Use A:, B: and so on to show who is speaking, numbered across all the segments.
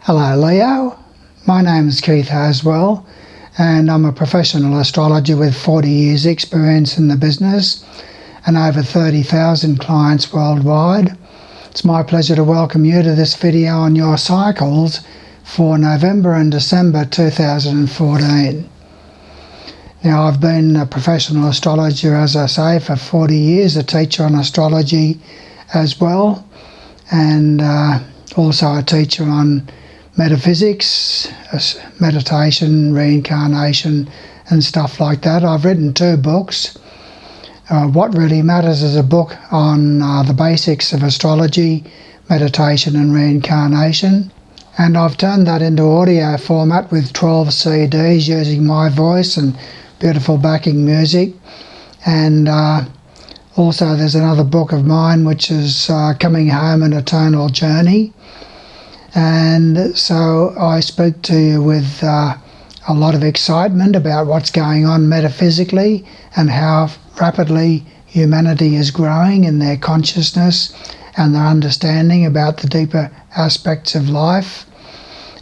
A: Hello Leo, my name is Keith Haswell and I'm a professional astrologer with 40 years experience in the business and over 30,000 clients worldwide. It's my pleasure to welcome you to this video on your cycles for November and December 2014. Now, I've been a professional astrologer, as I say, for 40 years, a teacher on astrology as well, and also a teacher on metaphysics, meditation, reincarnation and stuff like that. I've written 2 books. What Really Matters is a book on the basics of astrology, meditation and reincarnation. And I've turned that into audio format with 12 CDs using my voice and beautiful backing music. And also there's another book of mine which is Coming Home, an Eternal Journey. And so I speak to you with a lot of excitement about what's going on metaphysically and how rapidly humanity is growing in their consciousness and their understanding about the deeper aspects of life.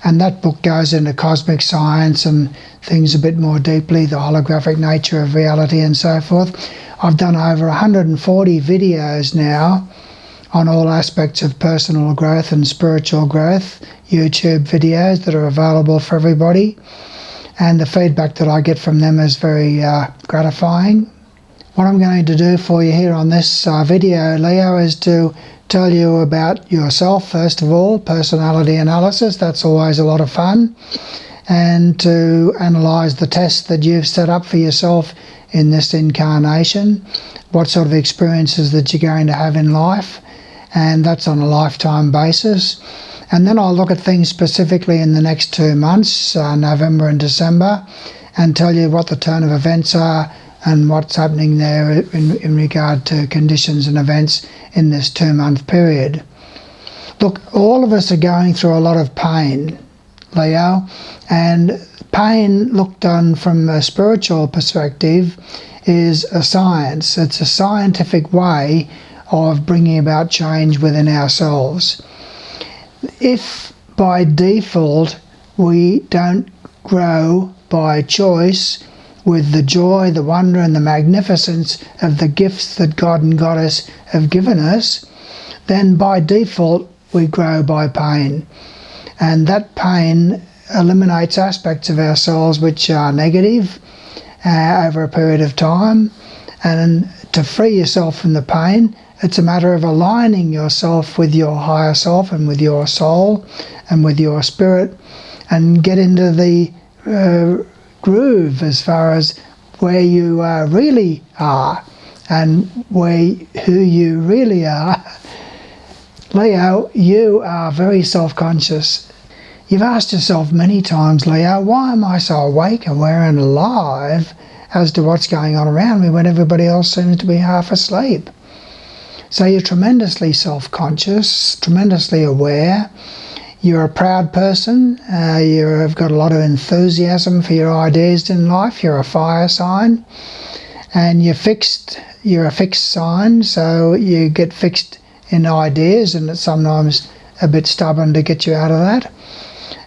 A: And that book goes into cosmic science and things a bit more deeply, the holographic nature of reality and so forth. I've done over 140 videos now on all aspects of personal growth and spiritual growth, YouTube videos that are available for everybody, and the feedback that I get from them is very gratifying. What I'm going to do for you here on this video, Leo, is to tell you about yourself first of all, personality analysis. That's always a lot of fun, and to analyse the tests that you've set up for yourself in this incarnation, what sort of experiences that you're going to have in life, and that's on a lifetime basis. And then I'll look at things specifically in the next 2 months, November and December, and tell you what the turn of events are and what's happening there in regard to conditions and events in this 2-month period. Look, all of us are going through a lot of pain, Leo, and pain, looked on from a spiritual perspective, is a science. It's a scientific way of bringing about change within ourselves. If by default we don't grow by choice with the joy, the wonder and the magnificence of the gifts that God and Goddess have given us, then by default we grow by pain. And that pain eliminates aspects of ourselves which are negative over a period of time. And to free yourself from the pain, it's a matter of aligning yourself with your higher self and with your soul and with your spirit, and get into the groove as far as where you really are and who you really are. Leo, you are very self-conscious. You've asked yourself many times, Leo, why am I so awake, aware and alive as to what's going on around me when everybody else seems to be half asleep? So you're tremendously self-conscious, tremendously aware. You're a proud person. You've got a lot of enthusiasm for your ideas in life. You're a fire sign, and you're a fixed sign, so you get fixed in ideas, and it's sometimes a bit stubborn to get you out of that.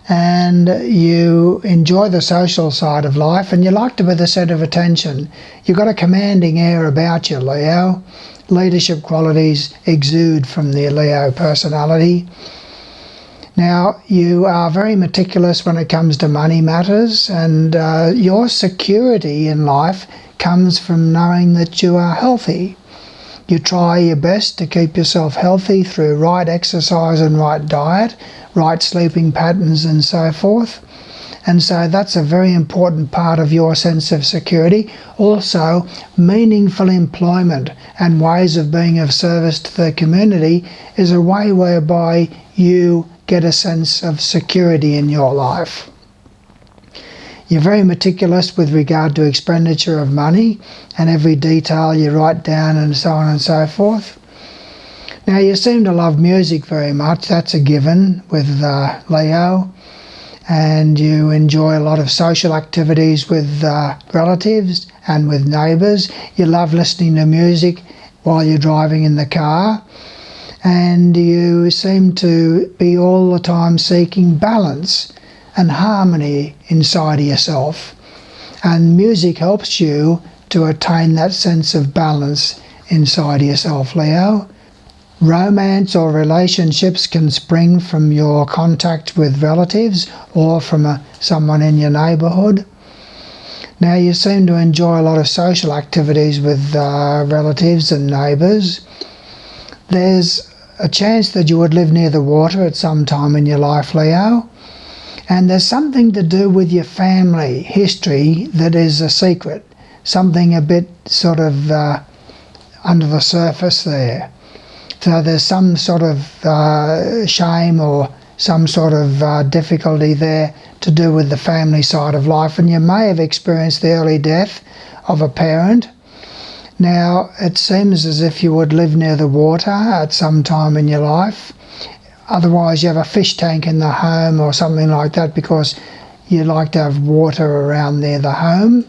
A: And you enjoy the social side of life, and you like to be the centre of attention. You've got a commanding air about you, Leo. Leadership qualities exude from the Leo personality. Now, you are very meticulous when it comes to money matters, and your security in life comes from knowing that you are healthy. You try your best to keep yourself healthy through right exercise and right diet, right sleeping patterns and so forth. And so that's a very important part of your sense of security. Also, meaningful employment and ways of being of service to the community is a way whereby you get a sense of security in your life. You're very meticulous with regard to expenditure of money, and every detail you write down and so on and so forth. Now, you seem to love music very much. That's a given with Leo. And you enjoy a lot of social activities with relatives and with neighbours. You love listening to music while you're driving in the car. and you seem to be all the time seeking balance and harmony inside of yourself. And music helps you to attain that sense of balance inside of yourself, Leo. Romance or relationships can spring from your contact with relatives or from someone in your neighbourhood. Now, you seem to enjoy a lot of social activities with relatives and neighbours. There's a chance that you would live near the water at some time in your life, Leo. And there's something to do with your family history that is a secret, something a bit sort of under the surface there. So there's some sort of shame or some sort of difficulty there to do with the family side of life. And you may have experienced the early death of a parent. Now, it seems as if you would live near the water at some time in your life. Otherwise, you have a fish tank in the home or something like that because you like to have water around near the home.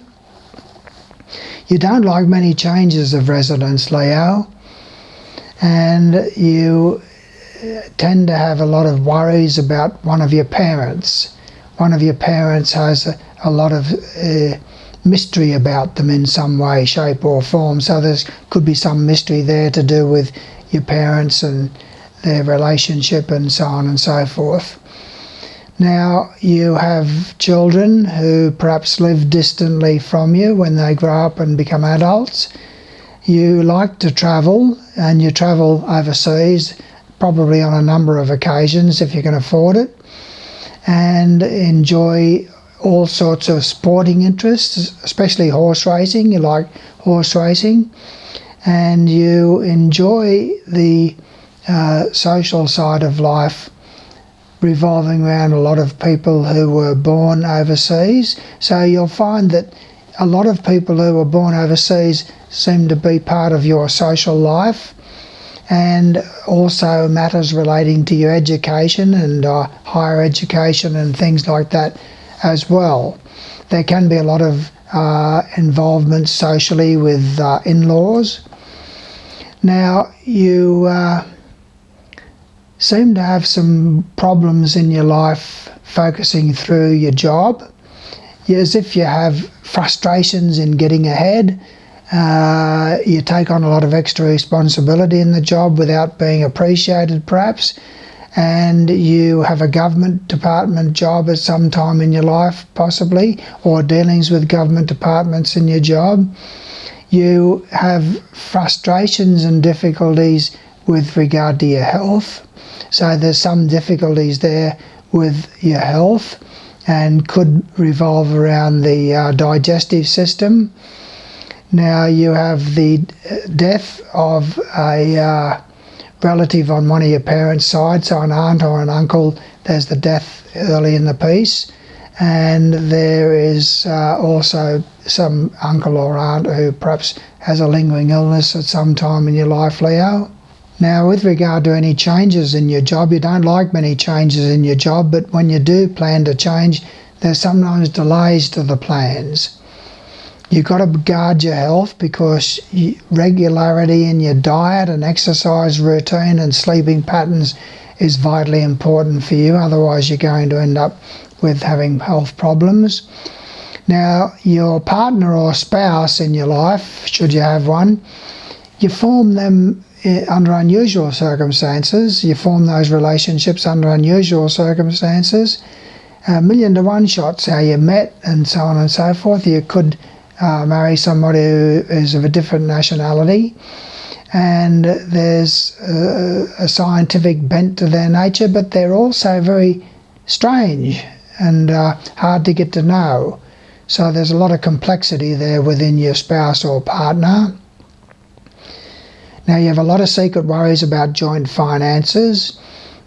A: You don't like many changes of residence, Leo, and you tend to have a lot of worries about one of your parents. One of your parents has a lot of mystery about them in some way, shape or form. So there could be some mystery there to do with your parents and their relationship and so on and so forth. Now, you have children who perhaps live distantly from you when they grow up and become adults. You like to travel, and you travel overseas, probably on a number of occasions if you can afford it, and enjoy all sorts of sporting interests, especially horse racing. You like horse racing, and you enjoy the social side of life revolving around a lot of people who were born overseas. So you'll find that a lot of people who were born overseas seem to be part of your social life, and also matters relating to your education and higher education and things like that as well. There can be a lot of involvement socially with in-laws. Now, you seem to have some problems in your life focusing through your job, as if you have frustrations in getting ahead. You take on a lot of extra responsibility in the job without being appreciated perhaps, and you have a government department job at some time in your life possibly, or dealings with government departments in your job. You have frustrations and difficulties with regard to your health. So there's some difficulties there with your health and could revolve around the digestive system. Now, you have the death of a relative on one of your parents' side, so an aunt or an uncle. There's the death early in the piece, and there is also some uncle or aunt who perhaps has a lingering illness at some time in your life, Leo. Now, with regard to any changes in your job, you don't like many changes in your job, but when you do plan to change, there's sometimes delays to the plans. You've got to guard your health because regularity in your diet and exercise routine and sleeping patterns is vitally important for you. Otherwise, you're going to end up with having health problems. Now, your partner or spouse in your life, should you have one, you form them under unusual circumstances. You form those relationships under unusual circumstances. 1,000,000 to 1 shots how you met and so on and so forth. You could marry somebody who is of a different nationality, and there's a scientific bent to their nature, but they're also very strange and hard to get to know. So there's a lot of complexity there within your spouse or partner. Now, you have a lot of secret worries about joint finances,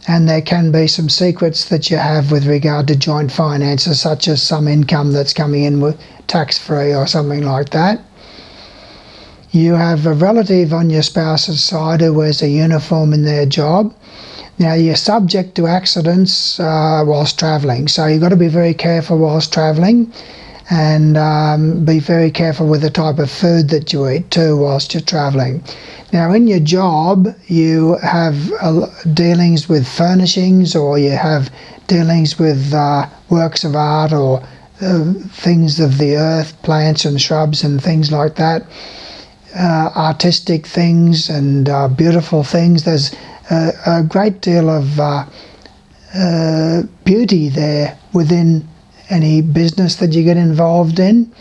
A: and there can be some secrets that you have with regard to joint finances, such as some income that's coming in with tax-free or something like that. You have a relative on your spouse's side who wears a uniform in their job. Now, you're subject to accidents whilst travelling, so you've got to be very careful whilst travelling. and be very careful with the type of food that you eat too whilst you're travelling. Now in your job you have dealings with furnishings, or you have dealings with works of art, or things of the earth, plants and shrubs and things like that, artistic things and beautiful things. There's a great deal of beauty there within any business that you get involved in,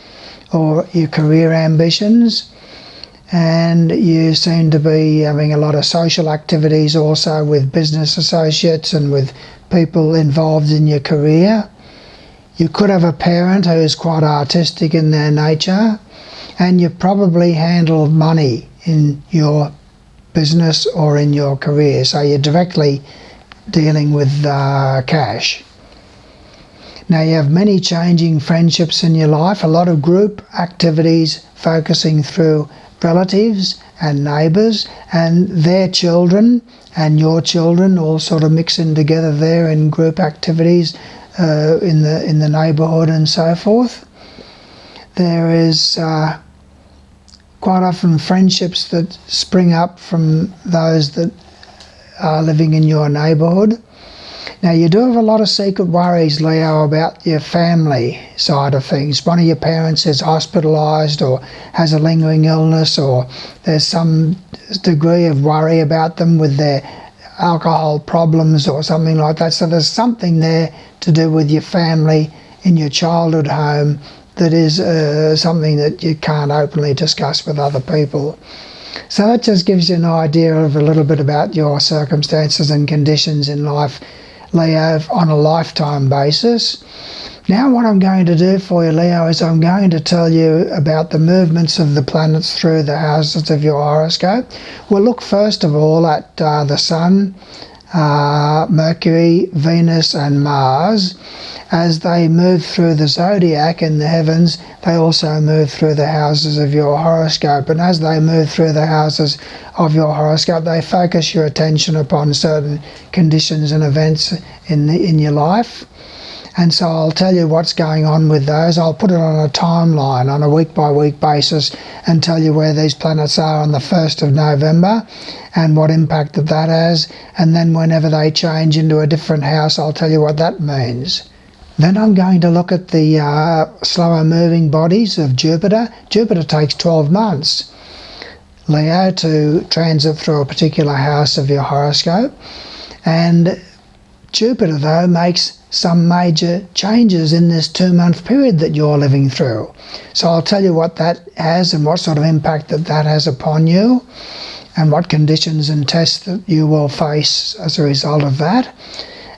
A: or your career ambitions. And you seem to be having a lot of social activities also with business associates and with people involved in your career. You could have a parent who is quite artistic in their nature, and you probably handle money in your business or in your career, so you're directly dealing with cash. Now you have many changing friendships in your life, a lot of group activities focusing through relatives and neighbours and their children and your children, all sort of mixing together there in group activities in the neighbourhood and so forth. There is quite often friendships that spring up from those that are living in your neighbourhood. Now you do have a lot of secret worries, Leo, about your family side of things. One of your parents is hospitalised or has a lingering illness, or there's some degree of worry about them with their alcohol problems or something like that. So there's something there to do with your family in your childhood home that is something that you can't openly discuss with other people. So that just gives you an idea of a little bit about your circumstances and conditions in life, Leo, on a lifetime basis. Now what I'm going to do for you, Leo, is I'm going to tell you about the movements of the planets through the houses of your horoscope. We'll look first of all at the Sun, Mercury, Venus and Mars. As they move through the zodiac in the heavens, they also move through the houses of your horoscope. And as they move through the houses of your horoscope, they focus your attention upon certain conditions and events in your life. And so I'll tell you what's going on with those. I'll put it on a timeline on a week-by-week basis and tell you where these planets are on the 1st of November and what impact that has. And then whenever they change into a different house, I'll tell you what that means. Then I'm going to look at the slower moving bodies of Jupiter. Jupiter takes 12 months, Leo, to transit through a particular house of your horoscope. And Jupiter, though, makes some major changes in this 2-month period that you're living through. So I'll tell you what that has and what sort of impact that has upon you, and what conditions and tests that you will face as a result of that.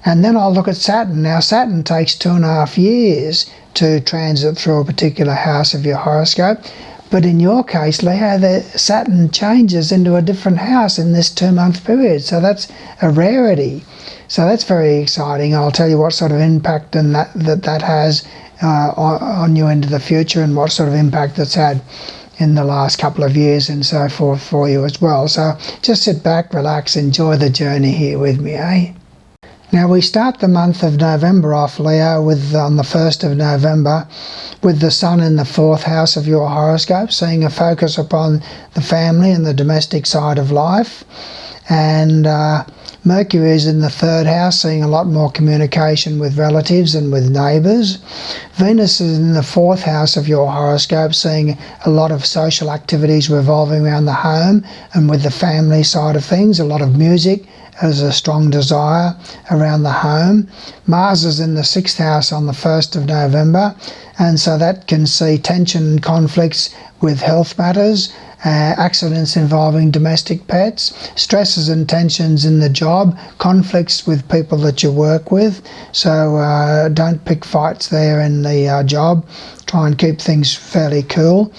A: And then I'll look at Saturn. Now Saturn takes 2.5 years to transit through a particular house of your horoscope. But in your case, Leo, the Saturn changes into a different house in this 2-month period. So that's a rarity. So that's very exciting. I'll tell you what sort of impact and that has on you into the future, and what sort of impact that's had in the last couple of years and so forth for you as well. So just sit back, relax, enjoy the journey here with me, eh? Now we start the month of November off, Leo, with on the 1st of November, with the Sun in the 4th house of your horoscope, seeing a focus upon the family and the domestic side of life. And Mercury is in the 3rd house, seeing a lot more communication with relatives and with neighbours. Venus is in the 4th house of your horoscope, seeing a lot of social activities revolving around the home and with the family side of things, a lot of music as a strong desire around the home. Mars is in the 6th house on the 1st of November, and so that can see tension and conflicts with health matters, accidents involving domestic pets, stresses and tensions in the job, conflicts with people that you work with. So don't pick fights there in the job. Try and keep things fairly cool.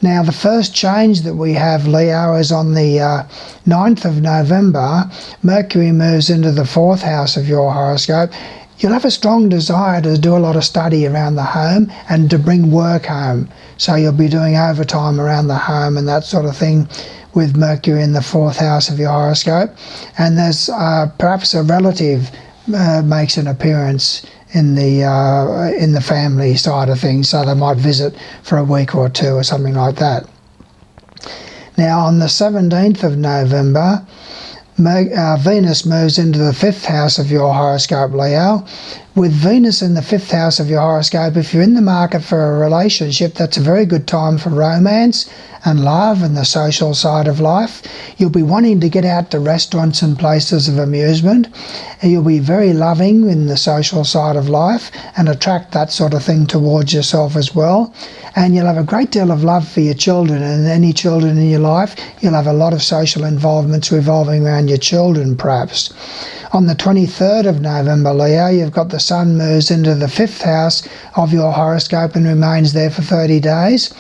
A: Now the first change that we have, Leo, is on the 9th of November. Mercury moves into the 4th house of your horoscope. You'll have a strong desire to do a lot of study around the home and to bring work home. So you'll be doing overtime around the home and that sort of thing with Mercury in the 4th house of your horoscope. And there's perhaps a relative makes an appearance in the family side of things, so they might visit for a week or two or something like that. Now on the 17th of November, Venus moves into the 5th house of your horoscope, Leo. With Venus in the 5th house of your horoscope, if you're in the market for a relationship, that's a very good time for romance and love and the social side of life. You'll be wanting to get out to restaurants and places of amusement. You'll be very loving in the social side of life and attract that sort of thing towards yourself as well. And you'll have a great deal of love for your children, and any children in your life, you'll have a lot of social involvements revolving around your children perhaps. On the 23rd of November, Leo, you've got the Sun moves into the 5th house of your horoscope and remains there for 30 days.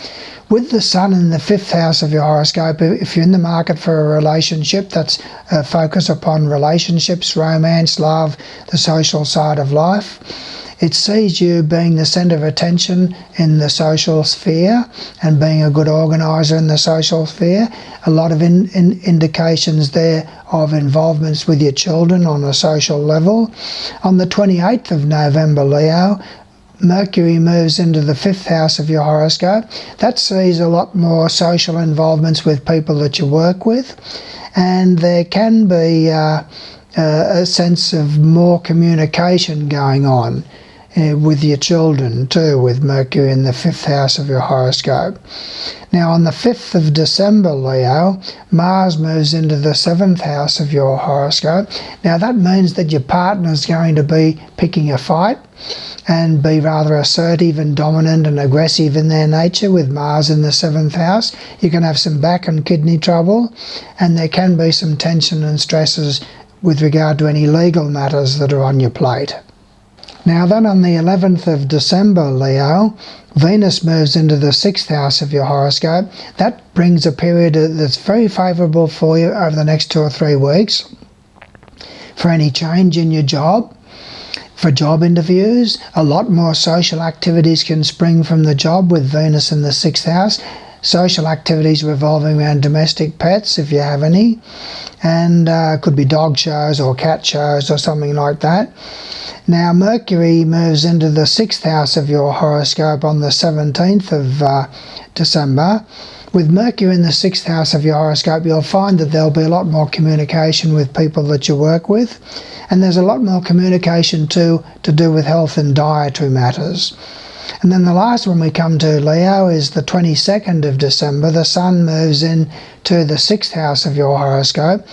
A: With the Sun in the 5th house of your horoscope, if you're in the market for a relationship, that's a focus upon relationships, romance, love, the social side of life. It sees you being the centre of attention in the social sphere and being a good organiser in the social sphere. A lot of indications there of involvements with your children on a social level. On the 28th of November, Leo, Mercury moves into the 5th house of your horoscope. That sees a lot more social involvements with people that you work with, and there can be a sense of more communication going on with your children too, with Mercury in the 5th house of your horoscope. Now on the 5th of December, Leo, Mars moves into the 7th house of your horoscope. Now that means that your partner's going to be picking a fight and be rather assertive and dominant and aggressive in their nature with Mars in the 7th house. You can have some back and kidney trouble, and there can be some tension and stresses with regard to any legal matters that are on your plate. Now then on the 11th of December, Leo, Venus moves into the 6th house of your horoscope. That brings a period that's very favourable for you over the next 2 or 3 weeks for any change in your job, for job interviews. A lot more social activities can spring from the job with Venus in the 6th house. Social activities revolving around domestic pets, if you have any, and could be dog shows or cat shows or something like that. Now Mercury moves into the 6th house of your horoscope on the 17th of December. With Mercury in the 6th house of your horoscope, you'll find that there'll be a lot more communication with people that you work with, and there's a lot more communication too to do with health and dietary matters. And then the last one we come to, Leo, is the 22nd of December. The Sun moves into the 6th house of your horoscope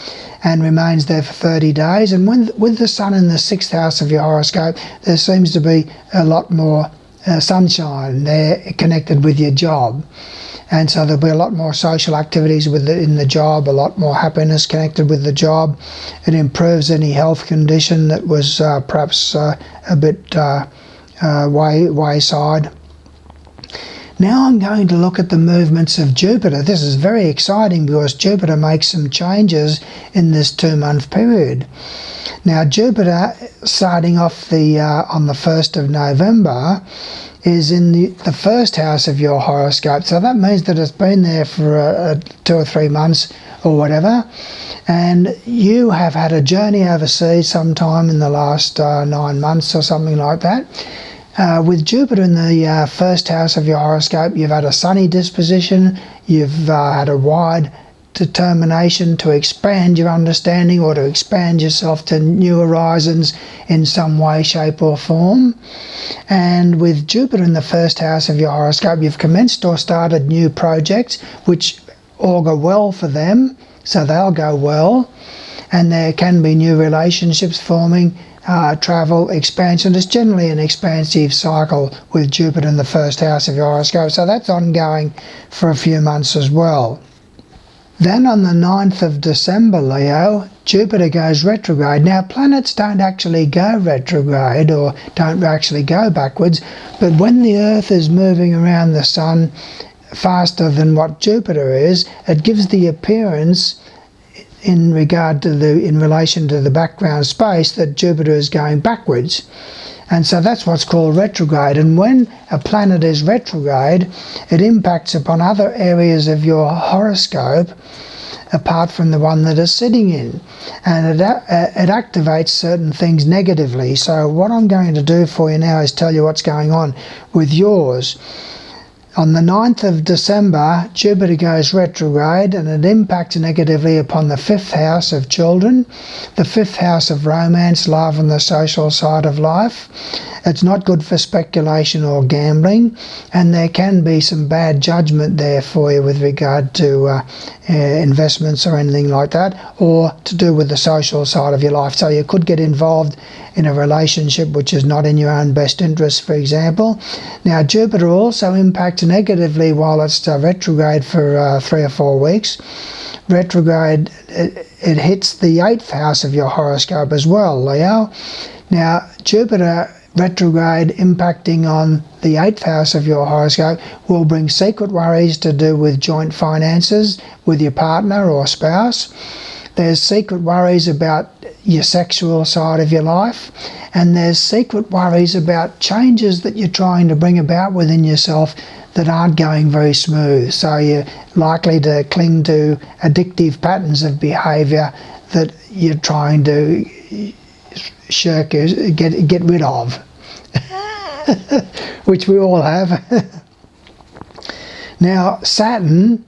A: and remains there for 30 days. And with the Sun in the 6th house of your horoscope, there seems to be a lot more sunshine there connected with your job. And so there'll be a lot more social activities in the job, a lot more happiness connected with the job. It improves any health condition that was perhaps a bit wayside. Now I'm going to look at the movements of Jupiter. This is very exciting because Jupiter makes some changes in this 2-month period. Now Jupiter, starting off on the 1st of November, is in the 1st house of your horoscope. So that means that it's been there for 2 or 3 months or whatever, and you have had a journey overseas sometime in the last 9 months or something like that. With Jupiter in the 1st house of your horoscope, you've had a sunny disposition, you've had a wide determination to expand your understanding or to expand yourself to new horizons in some way, shape or form. And with Jupiter in the 1st house of your horoscope, you've commenced or started new projects which augur well for them, so they'll go well, and there can be new relationships forming, travel, expansion. It's generally an expansive cycle with Jupiter in the 1st house of your horoscope, so that's ongoing for a few months as well. Then on the 9th of December, Leo, Jupiter goes retrograde. Now planets don't actually go retrograde or don't actually go backwards, but when the Earth is moving around the Sun faster than what Jupiter is, it gives the appearance in relation to the background space that Jupiter is going backwards. And so that's what's called retrograde. And when a planet is retrograde, it impacts upon other areas of your horoscope apart from the one that is sitting in, and it activates certain things negatively. So what I'm going to do for you now is tell you what's going on with yours. On the 9th of December, Jupiter goes retrograde, and it impacts negatively upon the 5th house of children, the 5th house of romance, love and the social side of life. It's not good for speculation or gambling, and there can be some bad judgment there for you with regard to investments or anything like that, or to do with the social side of your life. So you could get involved in a relationship which is not in your own best interest, for example. Now, Jupiter also impacts negatively while it's retrograde for 3 or 4 weeks. Retrograde, it hits the 8th house of your horoscope as well, Leo. Now, Jupiter retrograde impacting on the 8th house of your horoscope will bring secret worries to do with joint finances with your partner or spouse. There's secret worries about your sexual side of your life, and there's secret worries about changes that you're trying to bring about within yourself that aren't going very smooth. So you're likely to cling to addictive patterns of behaviour that you're trying to get rid of, which we all have. Now, Saturn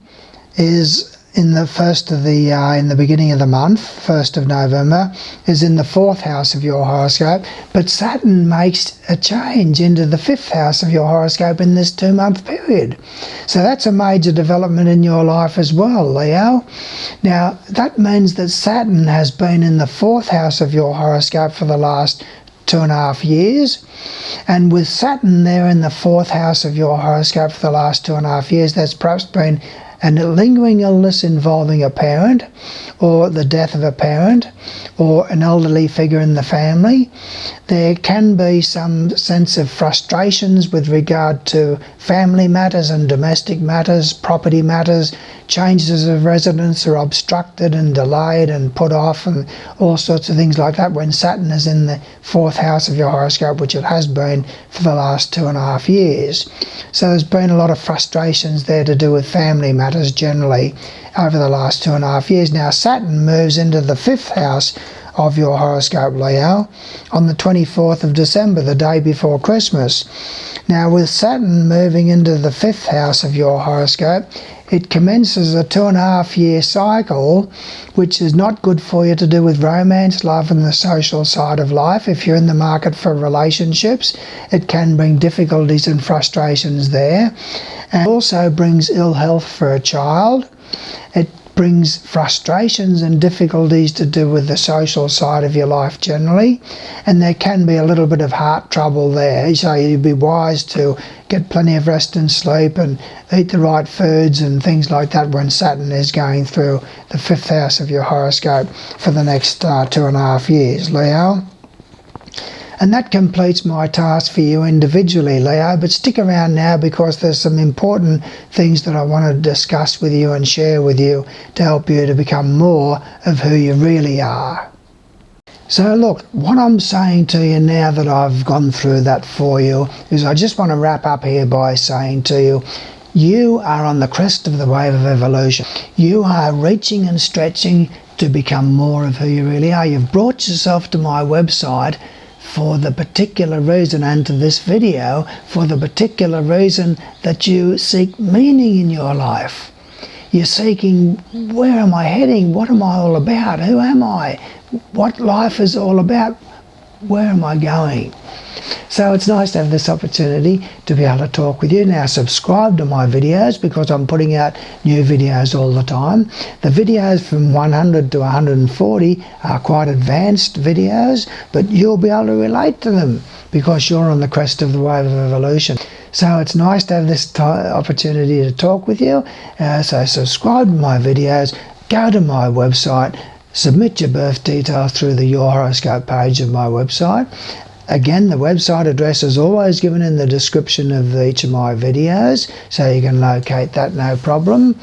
A: is in the beginning of the month, 1st of November, is in the 4th house of your horoscope, but Saturn makes a change into the 5th house of your horoscope in this 2-month period. So that's a major development in your life as well, Leo. Now, that means that Saturn has been in the 4th house of your horoscope for the last 2.5 years, and with Saturn there in the 4th house of your horoscope for the last 2.5 years, that's perhaps been a lingering illness involving a parent, or the death of a parent, or an elderly figure in the family. There can be some sense of frustrations with regard to family matters and domestic matters, property matters. Changes of residence are obstructed and delayed and put off, and all sorts of things like that when Saturn is in the 4th house of your horoscope, which it has been for the last 2.5 years. So there's been a lot of frustrations there to do with family matters generally over the last 2.5 years. Now, Saturn moves into the 5th house of your horoscope, Leo, on the 24th of December, the day before Christmas. Now, with Saturn moving into the 5th house of your horoscope, it commences a 2.5-year cycle, which is not good for you to do with romance, love and the social side of life. If you're in the market for relationships, it can bring difficulties and frustrations there. And also brings ill health for a child. It brings frustrations and difficulties to do with the social side of your life generally, and there can be a little bit of heart trouble there. So you'd be wise to get plenty of rest and sleep and eat the right foods and things like that when Saturn is going through the 5th house of your horoscope for the next 2.5 years, Leo. And that completes my task for you individually, Leo, but stick around now because there's some important things that I want to discuss with you and share with you to help you to become more of who you really are. So look, what I'm saying to you now that I've gone through that for you is I just want to wrap up here by saying to you, you are on the crest of the wave of evolution. You are reaching and stretching to become more of who you really are. You've brought yourself to my website for the particular reason, and to this video for the particular reason that you seek meaning in your life. You're seeking, where am I heading? What am I all about? Who am I? What life is all about? Where am I going? So it's nice to have this opportunity to be able to talk with you. Now subscribe to my videos because I'm putting out new videos all the time. The videos from 100 to 140 are quite advanced videos, but you'll be able to relate to them because you're on the crest of the wave of evolution. So it's nice to have this opportunity to talk with you. So subscribe to my videos, go to my website, submit your birth details through the Your Horoscope page of my website. Again, the website address is always given in the description of each of my videos, so you can locate that no problem.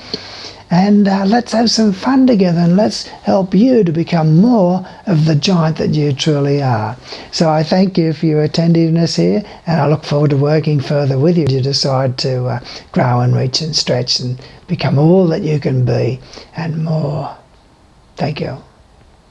A: and let's have some fun together, and let's help you to become more of the giant that you truly are. So I thank you for your attentiveness here, and I look forward to working further with you. You decide to grow and reach and stretch and become all that you can be and more. Thank you.